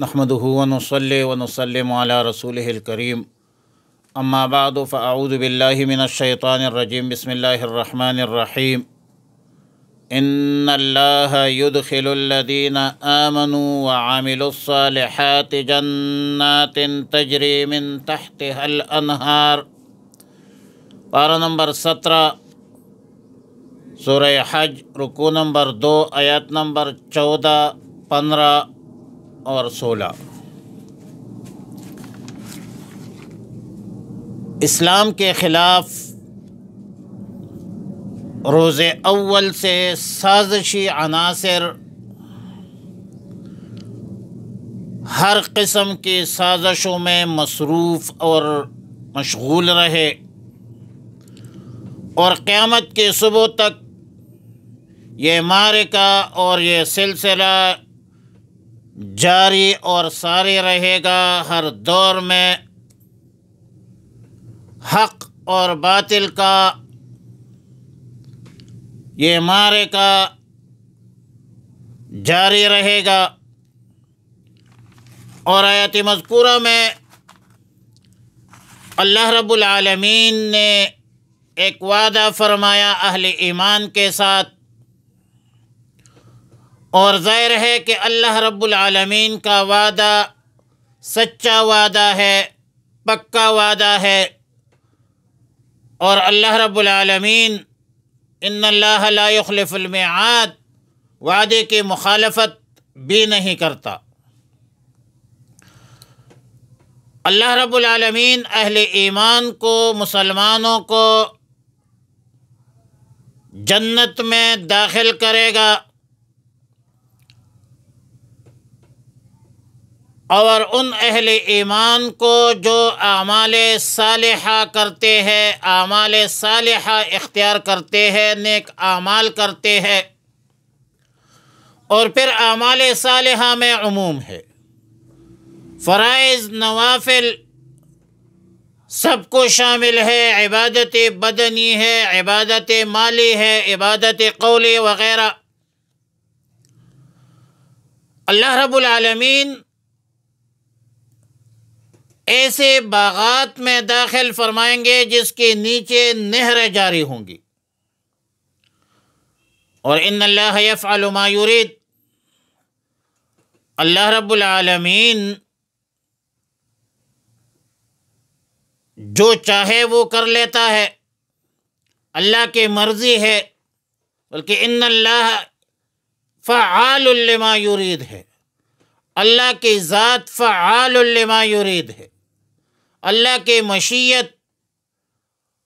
نحمدہ ونصلی ونسلم علی رسولہ الکریم اما بعد فاعوذ باللہ من الشیطان الرجیم بسم اللہ الرحمن الرحیم ان اللہ يدخل الذین آمنوا وعملوا الصالحات جنات تجری من تحتها الانہار۔ پارہ نمبر 17 سورہ حج، رکوع نمبر 2، آیات نمبر 14، 15 اور 16۔ اسلام کے خلاف روز اول سے سازشی عناصر ہر قسم کی سازشوں میں مصروف اور مشغول رہے، اور قیامت کے صبح تک یہ معرکہ اور یہ سلسلہ جاری اور ساری رہے گا۔ ہر دور میں حق اور باطل کا یہ معرکہ جاری رہے گا۔ اور آیت مذکورہ میں اللہ رب العالمین نے ایک وعدہ فرمایا اہل ایمان کے ساتھ، اور ظاہر ہے کہ اللہ رب العالمین کا وعدہ سچا وعدہ ہے، پکا وعدہ ہے، اور اللہ رب العالمین ان اللہ لا یخلف المیعاد، وعدے کی مخالفت بھی نہیں کرتا۔ اللہ رب العالمین اہل ایمان کو، مسلمانوں کو جنت میں داخل کرے گا، اور ان اہل ایمان کو جو اعمال صالحہ کرتے ہیں، اعمال صالحہ اختیار کرتے ہیں، نیک اعمال کرتے ہیں، اور پھر اعمال صالحہ میں عموم ہے، فرائض، نوافل سب کو شامل ہے، عبادت بدنی ہے، عبادت مالی ہے، عبادت قولی وغیرہ۔ اللہ رب العالمین ایسے باغات میں داخل فرمائیں گے جس کے نیچے نہریں جاری ہوں گی، اور ان اللہ یفعل ما یرید، اللہ رب العالمین جو چاہے وہ کر لیتا ہے، اللہ کی مرضی ہے، بلکہ ان اللہ فعال لما یرید ہے، اللہ کی ذات فعال لما یرید ہے، اللہ کی مشیت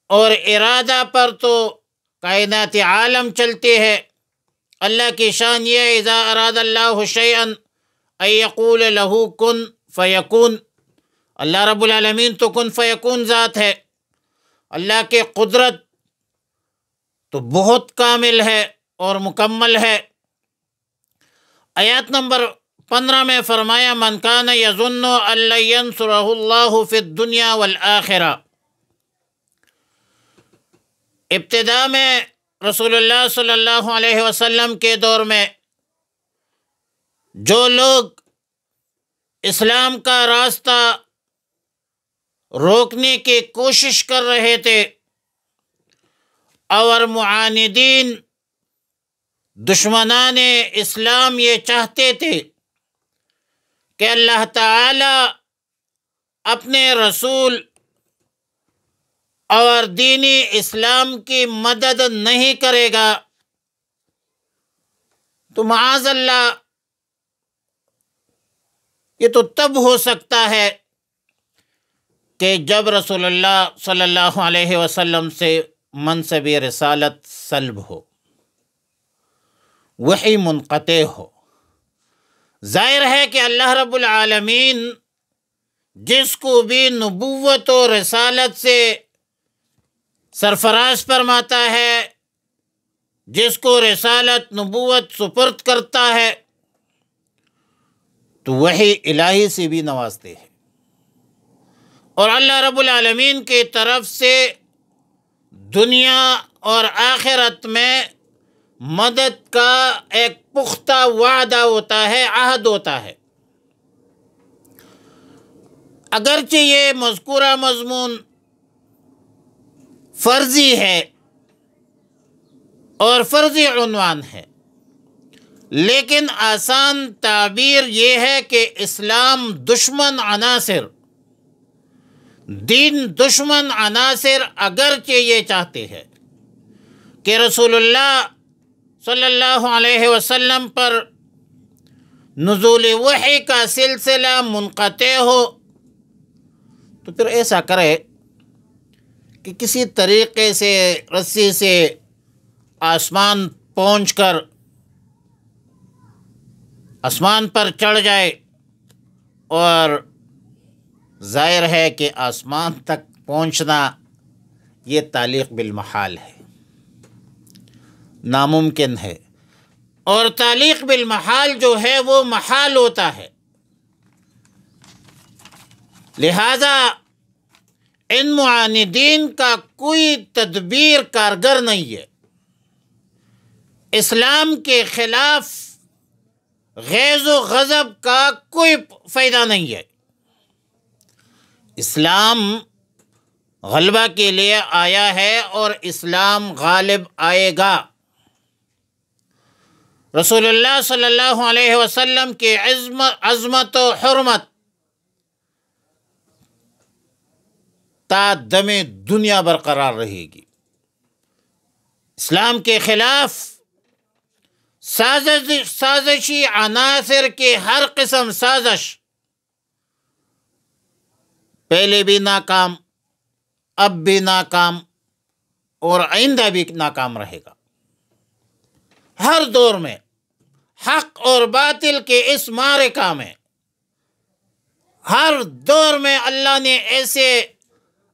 اور ارادہ پر تو کائنات عالم چلتی ہے۔ اللہ کی شان یہ ہے، اذا اراد اللہ شیئا ان یقول له کن فیکون۔ اللہ رب العالمین تو کن فیکون ذات ہے، اللہ کی قدرت تو بہت کامل ہے اور مکمل ہے۔ آیات نمبر 15 میں فرمایا من کان یظن ان لن ینصرہ اللہ فی الدنیا والآخرہ۔ ابتدا میں رسول اللہ صلی اللہ علیہ وسلم کے دور میں جو لوگ اسلام کا راستہ روکنے کی کوشش کر رہے تھے، اور معاندین دشمنان اسلام یہ چاہتے تھے کہ اللہ تعالی اپنے رسول اور دینی اسلام کی مدد نہیں کرے گا، تو معاذ اللہ یہ تو تب ہو سکتا ہے کہ جب رسول اللہ صلی اللہ علیہ وسلم سے منصب رسالت سلب ہو، وحی منقطع ہو۔ ظاہر ہے کہ اللہ رب العالمین جس کو بھی نبوت و رسالت سے سرفراز فرماتا ہے، جس کو رسالت نبوت سپرد کرتا ہے، تو وحی الہی سے بھی نوازتے ہیں، اور اللہ رب العالمین کی طرف سے دنیا اور آخرت میں مدد کا ایک پختہ وعدہ ہوتا ہے، عہد ہوتا ہے۔ اگرچہ یہ مذکورہ مضمون فرضی ہے اور فرضی عنوان ہے، لیکن آسان تعبیر یہ ہے کہ اسلام دشمن عناصر، دین دشمن عناصر اگرچہ یہ چاہتے ہیں کہ رسول اللہ صلی اللہ علیہ وسلم پر نزول وحی کا سلسلہ منقطع ہو، تو پھر ایسا کرے کہ کسی طریقے سے رسی سے آسمان پہنچ کر آسمان پر چڑھ جائے، اور ظاہر ہے کہ آسمان تک پہنچنا یہ تعلیق بالمحال ہے، ناممکن ہے، اور تعلیق بالمحال جو ہے وہ محال ہوتا ہے۔ لہذا ان معاندین کا کوئی تدبیر کارگر نہیں ہے، اسلام کے خلاف غیظ و غضب کا کوئی فائدہ نہیں ہے۔ اسلام غلبہ کے لیے آیا ہے اور اسلام غالب آئے گا۔ رسول اللہ صلی اللہ علیہ وسلم کی عظمت و حرمت تا دم دنیا برقرار رہے گی۔ اسلام کے خلاف سازشی عناصر کی ہر قسم سازش پہلے بھی ناکام، اب بھی ناکام، اور آئندہ بھی ناکام رہے گا۔ ہر دور میں حق اور باطل کے اس معرکہ میں ہر دور میں اللہ نے ایسے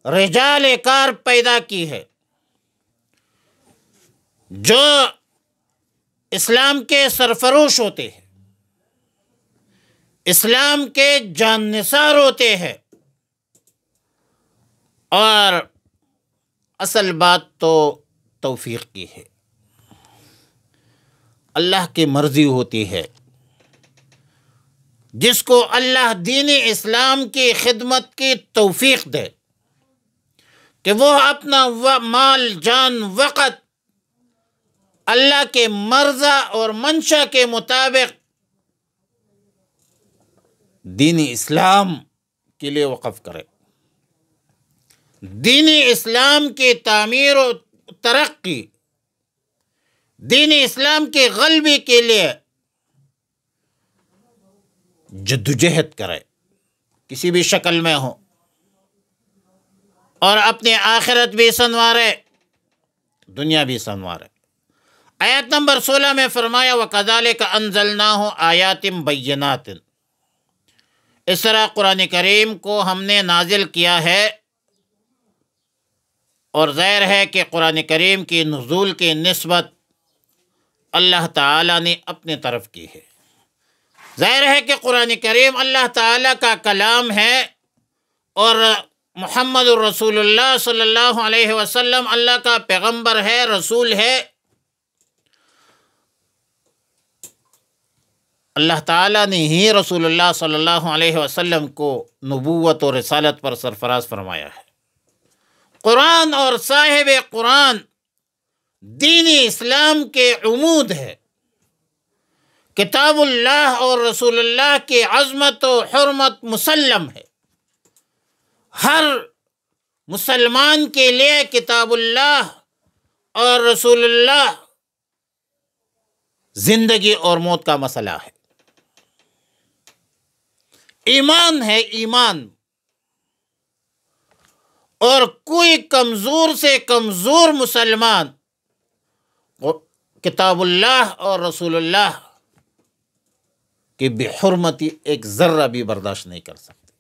رجال کار پیدا کی ہے جو اسلام کے سرفروش ہوتے ہیں، اسلام کے جان نثار ہوتے ہیں، اور اصل بات تو توفیق کی ہے، اللہ کی مرضی ہوتی ہے۔ جس کو اللہ دین اسلام کی خدمت کی توفیق دے کہ وہ اپنا مال، جان، وقت اللہ کے مرضی اور منشا کے مطابق دین اسلام کے لیے وقف کرے، دین اسلام کی تعمیر و ترقی، دین اسلام کے غلبے کے لیے جدوجہد کرے، کسی بھی شکل میں ہو، اور اپنی آخرت بھی سنوارے، دنیا بھی سنوارے۔ آیت نمبر 16 میں فرمایا وَكَذَلِكَ أَنزَلْنَاهُ آيَاتٍ بَيِّنَاتٍ، اس طرح قرآن کریم کو ہم نے نازل کیا ہے، اور ظاہر ہے کہ قرآن کریم کی نزول کی نسبت اللہ تعالیٰ نے اپنے طرف کی ہے۔ ظاہر ہے کہ قرآن کریم اللہ تعالیٰ کا کلام ہے، اور محمد الرسول اللہ صلی اللہ علیہ وسلم اللہ کا پیغمبر ہے، رسول ہے۔ اللہ تعالیٰ نے ہی رسول اللہ صلی اللہ علیہ وسلم کو نبوت و رسالت پر سرفراز فرمایا ہے۔ قرآن اور صاحب قرآن دین اسلام کے عمود ہے۔ کتاب اللہ اور رسول اللہ کی عظمت و حرمت مسلم ہے۔ ہر مسلمان کے لیے کتاب اللہ اور رسول اللہ زندگی اور موت کا مسئلہ ہے، ایمان ہے، ایمان۔ اور کوئی کمزور سے کمزور مسلمان کتاب اللہ اور رسول اللہ کی بے حرمتی ایک ذرہ بھی برداشت نہیں کر سکتے۔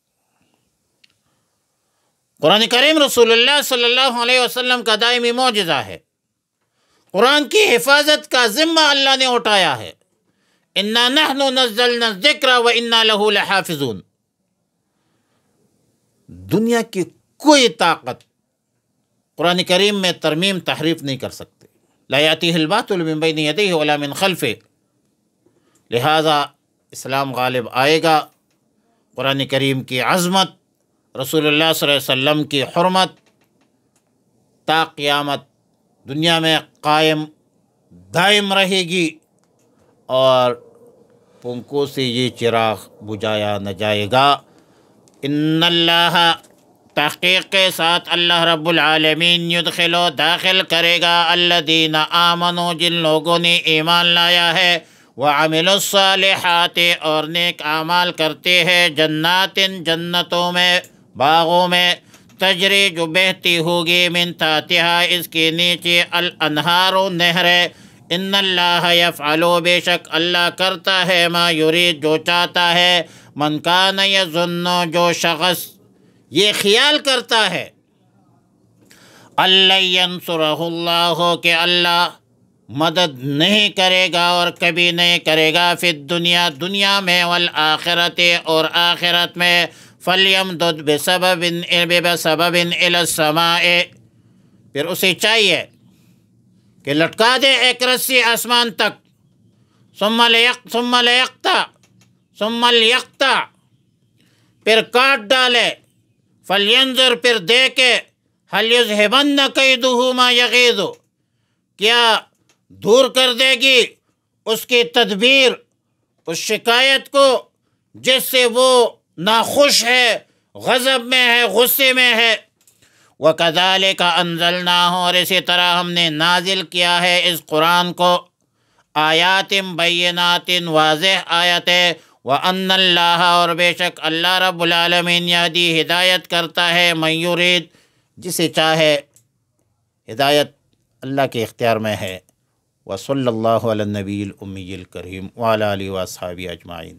قرآن کریم رسول اللہ صلی اللہ علیہ وسلم کا دائمی معجزہ ہے۔ قرآن کی حفاظت کا ذمہ اللہ نے اٹھایا ہے۔ اِنَّا نَحْنُ نَزَّلْنَا الذِّكْرَ وَإِنَّا لَهُ لَحَافِظُونَ۔ دنیا کی کوئی طاقت قرآن کریم میں ترمیم تحریف نہیں کر سکتے۔ لا یأتیہ الباطل من بین یدیہ ولا من خلفہ۔ لہذا اسلام غالب آئے گا، قرآن کریم کی عظمت رسول اللہ صلی اللہ علیہ وسلم کی حرمت تا قیامت دنیا میں قائم دائم رہے گی، اور پنکھوں سے یہ چراغ بجھایا نہ جائے گا۔ ان اللہ، تحقیق کے ساتھ اللہ رب العالمین، یدخلو، داخل کرے گا، الذین آمنوا، جن لوگوں نے ایمان لایا ہے، وعملوا الصالحات، اور نیک اعمال کرتے ہیں، جنات، جنتوں میں، باغوں میں، تجری، جو بہتی ہوگی، من تحتہا، اس کے نیچے، الانہار، نہریں، ان اللہ یفعل، بے شک اللہ کرتا ہے، ما یرید، جو چاہتا ہے، من کان یظن، جو شخص یہ خیال کرتا ہے، اللہ ینصرہ اللہ، کہ اللہ مدد نہیں کرے گا اور کبھی نہیں کرے گا، فی الدنیا، دنیا میں، والآخرت، اور آخرت میں، فلیمدد بسبب الی السماء، پھر اسے چاہیے کہ لٹکا دے ایک رسی آسمان تک، ثم لیقطع، پھر کاٹ ڈالے، فلینظر، پھر دیکھے، هل یذهبن کیدہ ما یغیظ، کیا دور کر دے گی اس کی تدبیر اس شکایت کو جس سے وہ ناخوش ہے، غضب میں ہے، غصے میں ہے۔ وَكَذَلِكَ أَنزَلْنَاهُ، اور اسی طرح ہم نے نازل کیا ہے اس قرآن کو، آیات بینات، واضح آیتیں، وَأَنَّ اللَّهَ، اور بے شک اللہ رب العالمین، یہدی، ہدایت کرتا ہے، من یرید، جسے چاہے، ہدایت اللہ کے اختیار میں ہے۔ وصلی اللہ علی النبی الأمی الکریم وعلی آلہ وأصحابہ اجمعین۔